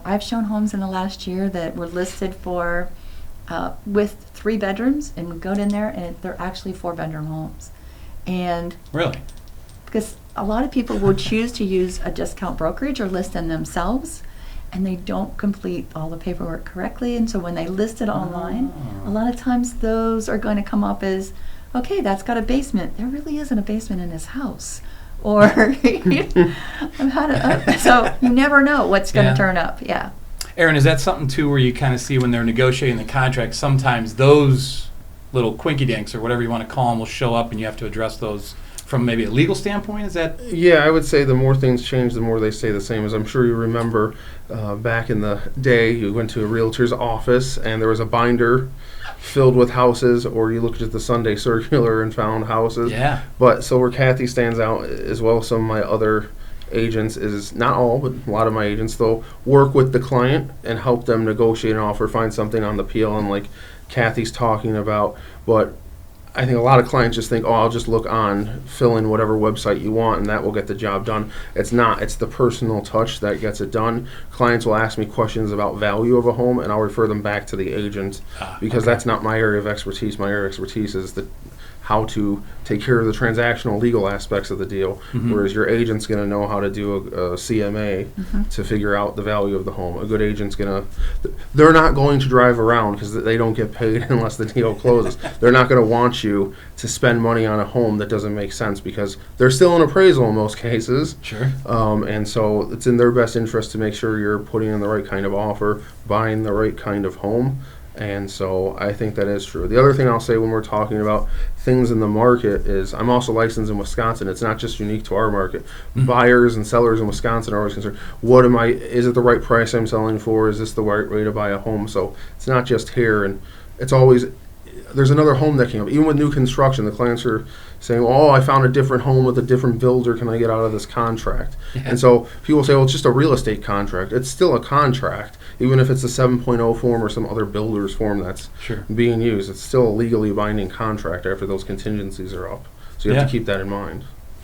I've shown homes in the last year that were listed for with 3 bedrooms, and we go in there and they're actually 4-bedroom homes. And Really? because a lot of people will choose to use a discount brokerage or list them themselves, and they don't complete all the paperwork correctly. And so when they list it online, a lot of times those are going to come up as, okay, that's got a basement. There really isn't a basement in this house. Or, so you never know what's going to turn up. Yeah. Aaron, is that something too where you kind of see when they're negotiating the contract, sometimes those little quinky dinks or whatever you want to call them will show up and you have to address those from maybe a legal standpoint? Is that? Yeah, I would say the more things change, the more they stay the same. As I'm sure you remember, back in the day, you went to a realtor's office and there was a binder filled with houses, or you looked at the Sunday Circular and found houses. Yeah. But so where Kathy stands out, as well as some of my other agents, is not all, but a lot of my agents, they'll work with the client and help them negotiate an offer, find something on the PL, like Kathy's talking about. But I think a lot of clients just think, oh, I'll just look on, fill in whatever website you want, and that will get the job done. It's not. It's the personal touch that gets it done. Clients will ask me questions about value of a home, and I'll refer them back to the agent because that's not my area of expertise. My area of expertise is how to take care of the transactional legal aspects of the deal, whereas your agent's going to know how to do a CMA to figure out the value of the home. A good agent's they're not going to drive around because they don't get paid unless the deal closes. They're not going to want you to spend money on a home that doesn't make sense because they're still an appraisal in most cases. Sure. And so it's in their best interest to make sure you're putting in the right kind of offer, buying the right kind of home. And so I think that is true. The other thing I'll say when we're talking about things in the market is I'm also licensed in Wisconsin. It's not just unique to our market. Buyers and sellers in Wisconsin are always concerned, is it the right price I'm selling for? Is this the right way to buy a home? So it's not just here, and it's always, there's another home that came up. Even with new construction, the clients are saying, oh, I found a different home with a different builder. Can I get out of this contract? Yeah. And so people say, well, it's just a real estate contract. It's still a contract. Even if it's a 7.0 form or some other builder's form that's being used, it's still a legally binding contract after those contingencies are up. So you have to keep that in mind.